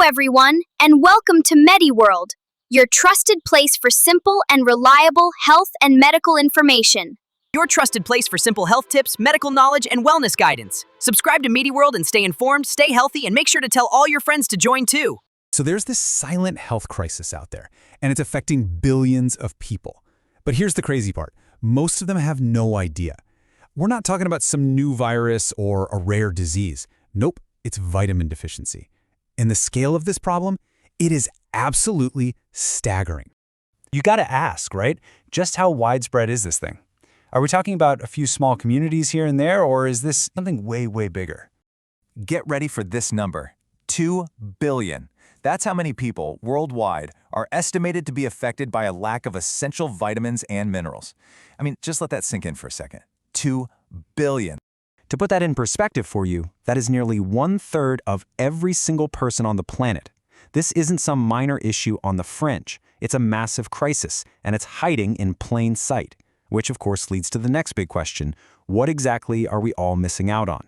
everyone, and welcome to MediWorld, your trusted place for simple and reliable health and medical information. Your trusted place for simple health tips, medical knowledge, and wellness guidance. Subscribe to MediWorld and stay informed, stay healthy, and make sure to tell all your friends to join too. So there's this silent health crisis out there, and it's affecting billions of people. But here's the crazy part. Most of them have no idea. We're not talking about some new virus or a rare disease. Nope, it's vitamin deficiency. And the scale of this problem, it is absolutely staggering. You gotta ask, right? Just how widespread is this thing? Are we talking about a few small communities here and there, or is this something way, way bigger? Get ready for this number, 2 billion. That's how many people worldwide are estimated to be affected by a lack of essential vitamins and minerals. I mean, just let that sink in for a second. 2 billion. To put that in perspective for you, that is nearly 1/3 of every single person on the planet. This isn't some minor issue on the fringe. It's a massive crisis, and it's hiding in plain sight. Which of course leads to the next big question. What exactly are we all missing out on?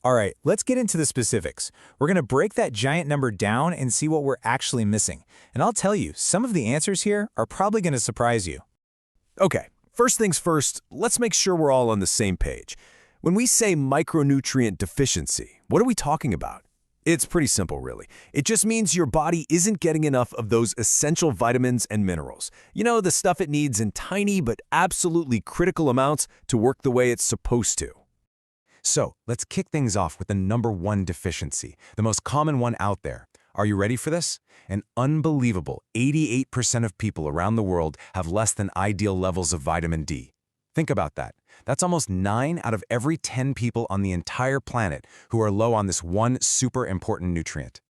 All right, let's get into the specifics. We're going to break that giant number down and see what we're actually missing. And I'll tell you, some of the answers here are probably going to surprise you. Okay, first things first, let's make sure we're all on the same page. When we say micronutrient deficiency, what are we talking about? It's pretty simple, really. It just means your body isn't getting enough of those essential vitamins and minerals. You know, the stuff it needs in tiny but absolutely critical amounts to work the way it's supposed to. So, let's kick things off with the number one deficiency, the most common one out there. Are you ready for this? An unbelievable 88% of people around the world have less than ideal levels of vitamin D. Think about that. That's almost 9 out of every 10 people on the entire planet who are low on this one super important nutrient.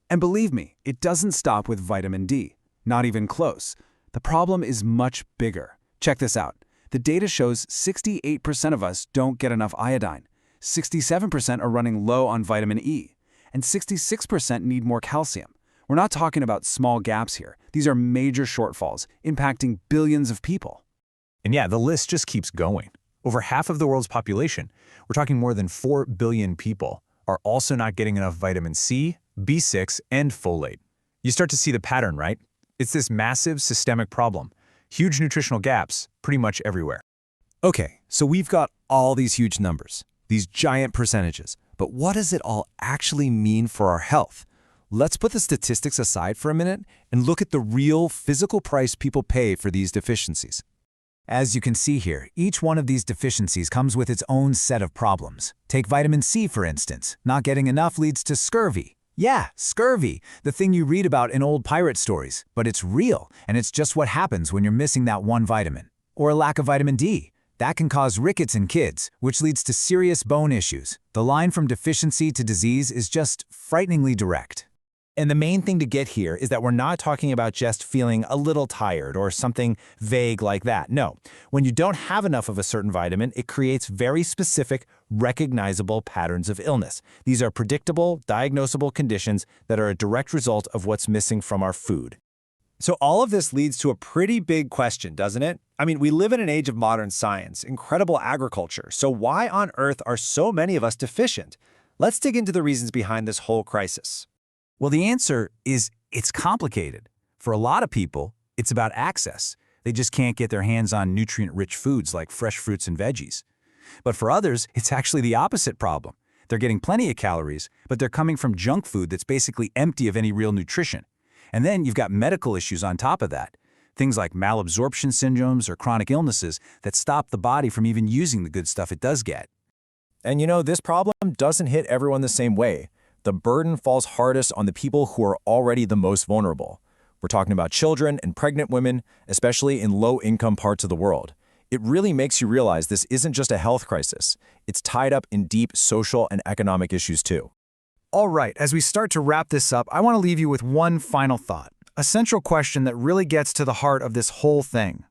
And believe me, it doesn't stop with vitamin D. Not even close. The problem is much bigger. Check this out. The data shows 68% of us don't get enough iodine. 67% are running low on vitamin E. And 66% need more calcium. We're not talking about small gaps here. These are major shortfalls, impacting billions of people. And yeah, the list just keeps going. Over half of the world's population, we're talking more than 4 billion people, are also not getting enough vitamin C, B6, and folate. You start to see the pattern, right? It's this massive systemic problem. Huge nutritional gaps pretty much everywhere. Okay, so we've got all these huge numbers, these giant percentages, but what does it all actually mean for our health? Let's put the statistics aside for a minute and look at the real physical price people pay for these deficiencies. As you can see here, each one of these deficiencies comes with its own set of problems. Take vitamin C, for instance. Not getting enough leads to scurvy. Yeah, scurvy, the thing you read about in old pirate stories. But it's real, and it's just what happens when you're missing that one vitamin. Or a lack of vitamin D. That can cause rickets in kids, which leads to serious bone issues. The line from deficiency to disease is just frighteningly direct. And the main thing to get here is that we're not talking about just feeling a little tired or something vague like that. No, when you don't have enough of a certain vitamin, it creates very specific, recognizable patterns of illness. These are predictable, diagnosable conditions that are a direct result of what's missing from our food. So all of this leads to a pretty big question, doesn't it? I mean, we live in an age of modern science, incredible agriculture. So why on earth are so many of us deficient? Let's dig into the reasons behind this whole crisis. Well, the answer is it's complicated. For a lot of people, it's about access. They just can't get their hands on nutrient-rich foods like fresh fruits and veggies. But for others, it's actually the opposite problem. They're getting plenty of calories, but they're coming from junk food that's basically empty of any real nutrition. And then you've got medical issues on top of that. Things like malabsorption syndromes or chronic illnesses that stop the body from even using the good stuff it does get. And you know, this problem doesn't hit everyone the same way. The burden falls hardest on the people who are already the most vulnerable. We're talking about children and pregnant women, especially in low-income parts of the world. It really makes you realize this isn't just a health crisis. It's tied up in deep social and economic issues too. All right, as we start to wrap this up, I want to leave you with one final thought, a central question that really gets to the heart of this whole thing.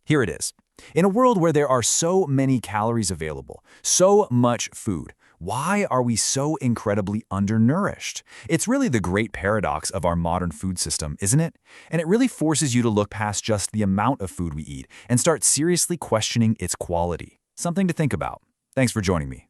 Here it is. In a world where there are so many calories available, so much food, why are we so incredibly undernourished? It's really the great paradox of our modern food system, isn't it? And it really forces you to look past just the amount of food we eat and start seriously questioning its quality. Something to think about. Thanks for joining me.